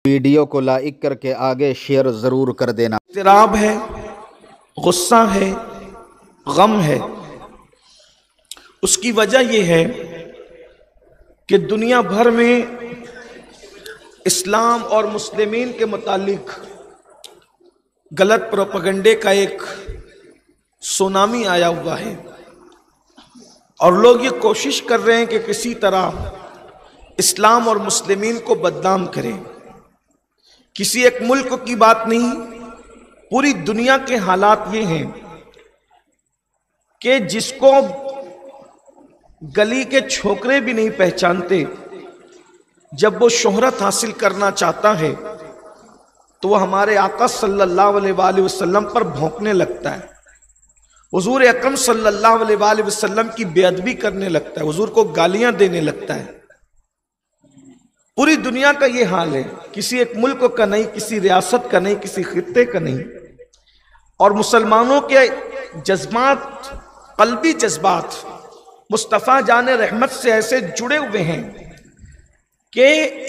Video को like करके आगे शेयर ज़रूर कर देना। इज़्तिराब है, गुस्सा है, गम है। उसकी वजह यह है कि दुनिया भर में इस्लाम और मुस्लिमीन के मुतालिक गलत प्रोपेगेंडे का एक सुनामी आया हुआ है और लोग ये कोशिश कर रहे हैं कि किसी तरह इस्लाम और मुस्लिमीन को बदनाम करें। किसी एक मुल्क की बात नहीं, पूरी दुनिया के हालात ये हैं कि जिसको गली के छोकरे भी नहीं पहचानते, जब वो शोहरत हासिल करना चाहता है तो वह हमारे आका सल्लल्लाहु अलैहि वसल्लम पर भौंकने लगता है, हुजूर अकरम सल्लल्लाहु अलैहि वसल्लम की बेअदबी करने लगता है, हुजूर को गालियां देने लगता है। पूरी दुनिया का ये हाल है, किसी एक मुल्क का नहीं, किसी रियासत का नहीं, किसी खित्ते का नहीं। और मुसलमानों के जज्बात, कल्बी जज्बात मुस्तफ़ा जान रहमत से ऐसे जुड़े हुए हैं कि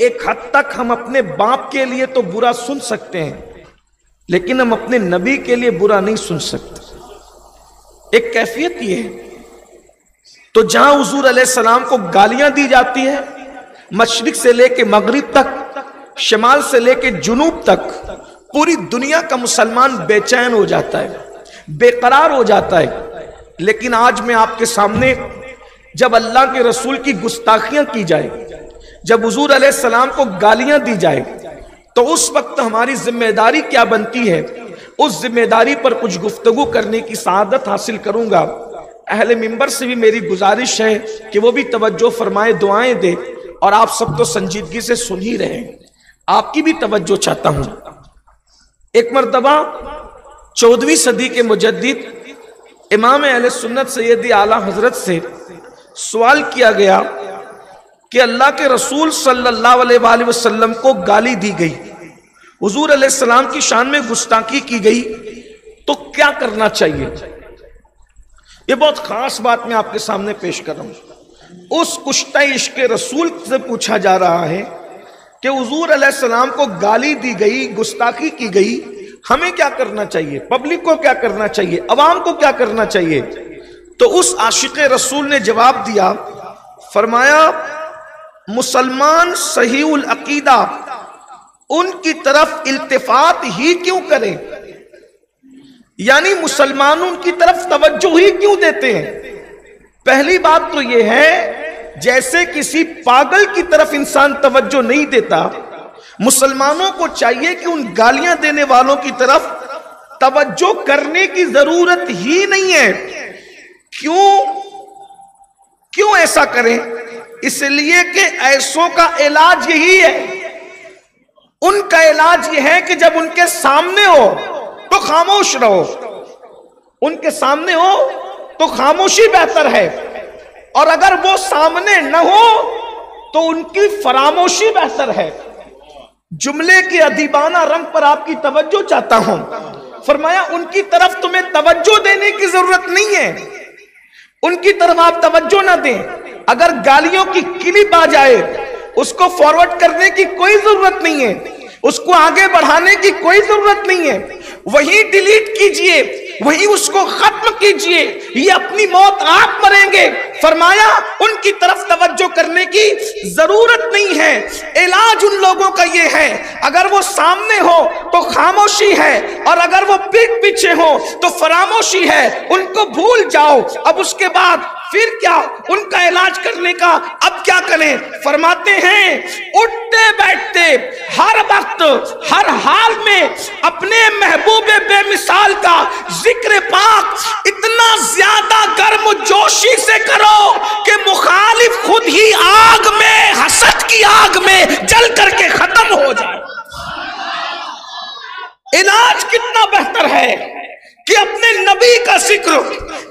एक हद तक हम अपने बाप के लिए तो बुरा सुन सकते हैं, लेकिन हम अपने नबी के लिए बुरा नहीं सुन सकते। एक कैफियत ये है। तो जहां हुजूर अलैहिस्सलाम को गालियां दी जाती है, मशरिक से लेके मगरिब तक, शमाल से लेके जुनूब तक, पूरी दुनिया का मुसलमान बेचैन हो जाता है, बेकरार हो जाता है। लेकिन आज मैं आपके सामने, जब अल्लाह के रसूल की गुस्ताखियां की जाए, जब हुजूर अलैहिस्सलाम को गालियां दी जाए, तो उस वक्त हमारी जिम्मेदारी क्या बनती है, उस जिम्मेदारी पर कुछ गुफ्तगू करने की सआदत हासिल करूंगा। अहले मिंबर से भी मेरी गुजारिश है कि वो भी तवज्जो फरमाए, दुआएं दे, और आप सब तो संजीदगी से सुन ही रहे हैं, आपकी भी तवज्जो चाहता हूं। एक मर्तबा 14वीं सदी के मुजद्दिद इमाम अहले सुन्नत सैयदी आला हजरत से सवाल किया गया कि अल्लाह के रसूल सल्लल्लाहु अलैहि वसल्लम को गाली दी गई, हुजूर अलैहिस्सलाम की शान में गुस्ताखी की गई, तो क्या करना चाहिए। ये बहुत खास बात मैं आपके सामने पेश कर रहा हूं। उस कुश्ता इश्क़ रसूल से पूछा जा रहा है कि हुजूर अलैहिस्सलाम को गाली दी गई, गुस्ताखी की गई, हमें क्या करना चाहिए, पब्लिक को क्या करना चाहिए, अवाम को क्या करना चाहिए। तो उस आशिक़ रसूल ने जवाब दिया, फरमाया मुसलमान सहीउल अकीदा उनकी तरफ इल्तिफात ही क्यों करें, यानी मुसलमान उनकी तरफ तवज्जो ही क्यों देते हैं। पहली बात तो यह है, जैसे किसी पागल की तरफ इंसान तवज्जो नहीं देता, मुसलमानों को चाहिए कि उन गालियां देने वालों की तरफ तवज्जो करने की जरूरत ही नहीं है। क्यों ऐसा करें, इसलिए कि ऐसों का इलाज यही है, उनका इलाज यह है कि जब उनके सामने हो तो खामोश रहो, उनके सामने हो तो खामोशी बेहतर है, और अगर वो सामने न हो तो उनकी फरामोशी बेहतर है। जुमले के अदीबाना रंग पर आपकी तवज्जो चाहता हूं। फरमाया उनकी तरफ तुम्हें तवज्जो देने की जरूरत नहीं है, उनकी तरफ आप तवज्जो ना दें। अगर गालियों की क्लिप आ जाए, उसको फॉरवर्ड करने की कोई जरूरत नहीं है, उसको आगे बढ़ाने की कोई जरूरत नहीं है, वही डिलीट कीजिए, वही उसको खत्म कीजिए, ये अपनी मौत आप मरेंगे। फरमाया उनकी तरफ तवज्जो करने की जरूरत नहीं है। इलाज उन लोगों का ये है, अगर वो सामने हो तो खामोशी है, और अगर वो पीठ पीछे हो तो फरामोशी है, उनको भूल जाओ। अब उसके बाद फिर क्या, उनका इलाज करने का अब क्या करें। फरमाते हैं उठते बैठते हर वक्त हर हाल में अपने महबूब बेमिसाल का जिक्र पाक इतना ज्यादा गर्म जोशी से करो कि मुखालिफ खुद ही आग में, हसद की आग में जल करके खत्म हो जाए। इलाज कितना बेहतर है कि अपने नबी का जिक्र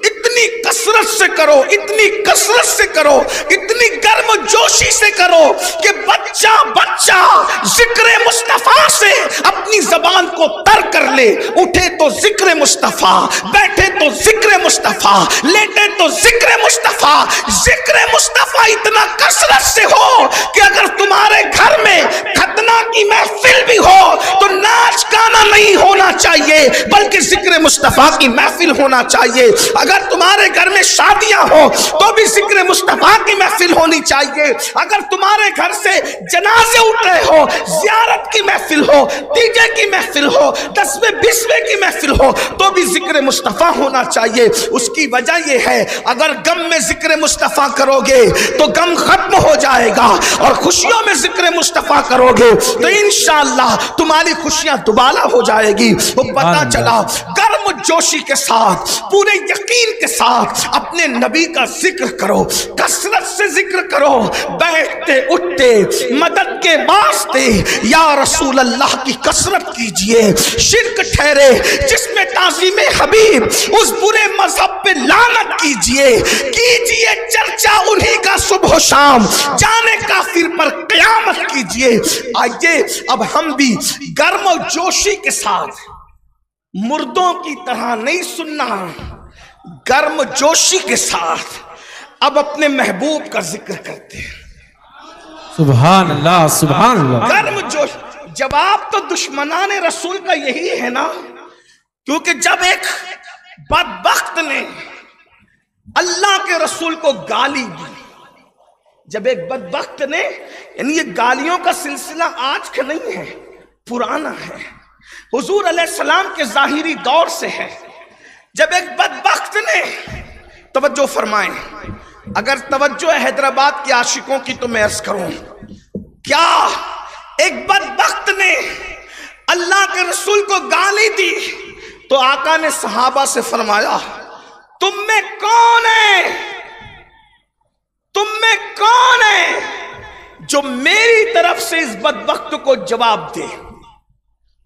इतनी कसरत से करो, इतनी कसरत से करो, इतनी गर्म जोशी से करो कि बच्चा बच्चा जिक्र मुस्तफा से अपनी जबान को तर कर ले। उठे तो जिक्र मुस्तफा, बैठे तो जिक्र मुस्तफा, लेटे तो जिक्र मुस्तफा। जिक्र मुस्तफा इतना कसरत से हो कि अगर तुम्हारे घर में खतना की महफिल चाहिए, बल्कि जिक्र मुस्तफ़ा की महफिल होना चाहिए। अगर तुम्हारे घर में शादियां हो तो भी जिक्र मुस्तफ़ा की महफिल होनी चाहिए। अगर तुम्हारे घर से जनाजे उठ रहे हो, ज़ियारत की महफिल हो, डीजे की महफिल हो, 10वें 20वें की महफिल हो, तो भी जिक्र मुस्तफ़ा होना चाहिए। उसकी वजह यह है, अगर गम में जिक्र मुस्तफ़ा करोगे तो गम खत्म हो जाएगा, और खुशियों में जिक्र मुस्तफ़ा करोगे तो इंशाअल्लाह तुम्हारी खुशियां दुबारा हो जाएगी। वो पता चला गर्म जोशी के साथ, पूरे यकीन के साथ अपने नबी का जिक्र करो, कसरत से जिक्र करो, बैठते उठते मदद के वास्ते या रसूल अल्लाह की कसरत कीजिए। शिर्क ठहरे जिसमें ताज़ीम हबीब, उस बुरे मजहब पे लानत कीजिए चर्चा उन्हीं का सुबह शाम, जाने काफिर पर क़यामत कीजिए। आइए अब हम भी गर्म जोशी के साथ, मुर्दों की तरह नहीं सुनना, गर्म जोशी के साथ अब अपने महबूब का जिक्र करते हैं। सुभान अल्लाह, सुभान अल्लाह। गर्म जोश। जवाब तो दुश्मनाने रसूल का यही है ना, क्योंकि जब एक बदबख्त ने अल्लाह के रसूल को गाली दी, जब एक बदबख्त ने, यानी ये गालियों का सिलसिला आज का नहीं है, पुराना है, हुजूर अलैहिस्सलाम के जाहिरी दौर से है। जब एक बदबख्त ने, तवज्जो फरमाएं, अगर तवज्जो है हैदराबाद के आशिकों की तो मैं अर्ज करूं, क्या एक बदबख्त ने अल्लाह के रसूल को गाली दी तो आका ने सहाबा से फरमाया, तुम में कौन है, तुम में कौन है जो मेरी तरफ से इस बदबख्त को जवाब दे?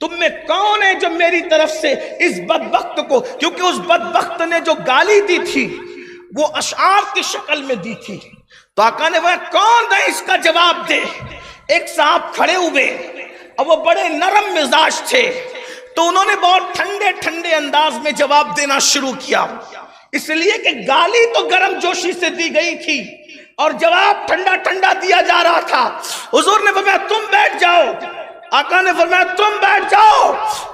तुम में कौन है जो मेरी तरफ से इस बदबख्त को, क्योंकि उस बदबख्त ने जो गाली दी थी वो अशआर की शक्ल में दी थी, तो आका ने वह कौन है इसका जवाब दे। एक साहब खड़े हुए और वो बड़े नरम मिजाज थे, तो उन्होंने बहुत ठंडे ठंडे अंदाज में जवाब देना शुरू किया, इसलिए कि गाली तो गर्म जोशी से दी गई थी और जवाब ठंडा ठंडा दिया जा रहा था। हुजूर ने फरमाया तुम बैठ जाओ, आका ने फरमाया तुम बैठ जाओ,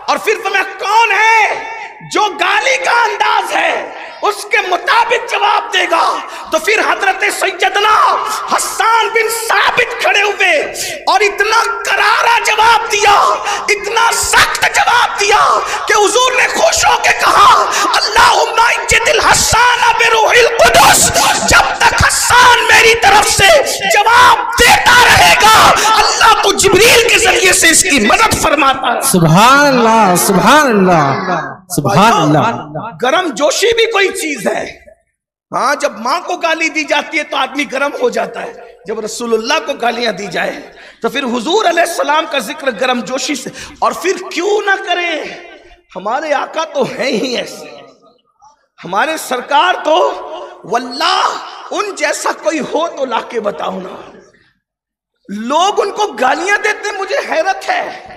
और फिर फरमाया कौन है जो गाली का अंदाज है उसके मुताबिक जवाब देगा। तो फिर हजरत सैयदना हस्सान बिन साबित खड़े हुए और इतना करारा जवाब दिया, इतना सख्त जवाब दिया कि हुजूर ने खुश होकर कहा, अल्लाहुम्मा इज्जिल हस्सान बिरूहिल कुदस, जब तक हस्सान मेरी तरफ से जवाब देता रहेगा अल्लाह को जिब्रील के जरिए से इसकी मदद फरमाता है। सुभान अल्लाह, सुभान अल्लाह, सुभान अल्लाह। गरम जोशी भी कोई चीज है। हाँ, जब माँ को गाली दी जाती है तो आदमी गर्म हो जाता है, जब रसूलुल्लाह को गालियां दी जाए तो फिर हुजूर अलैहिस्सलाम का जिक्र गर्म जोशी से। और फिर क्यों ना करें, हमारे आका तो हैं ही ऐसे, हमारे सरकार तो वल्लाह उन जैसा कोई हो तो लाके बताओ ना। लोग उनको गालियां देते, मुझे हैरत है।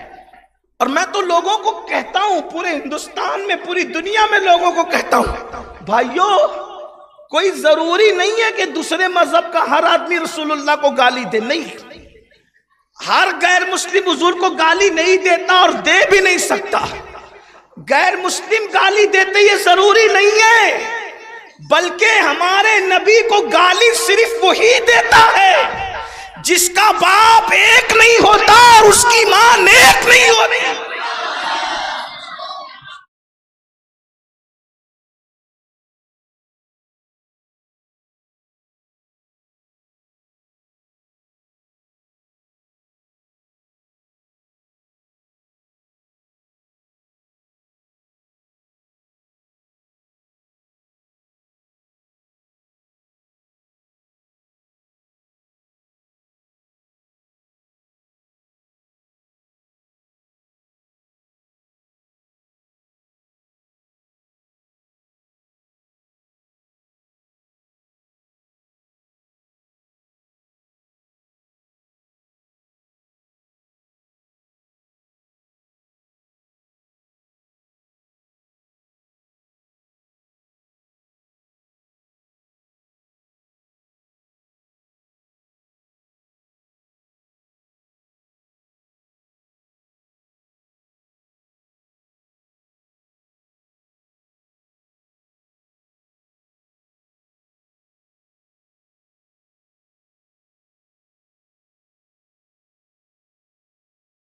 और मैं तो लोगों को कहता हूं, पूरे हिंदुस्तान में, पूरी दुनिया में लोगों को कहता हूं, भाइयों कोई जरूरी नहीं है कि दूसरे मजहब का हर आदमी रसूलुल्लाह को गाली दे, नहीं। हर गैर मुस्लिम हुजूर को गाली नहीं देता और दे भी नहीं सकता। गैर मुस्लिम गाली देते ये जरूरी नहीं है, बल्कि हमारे नबी को गाली सिर्फ वही देता है जिसका बाप एक नहीं होता और उसकी मां नेक नहीं होती।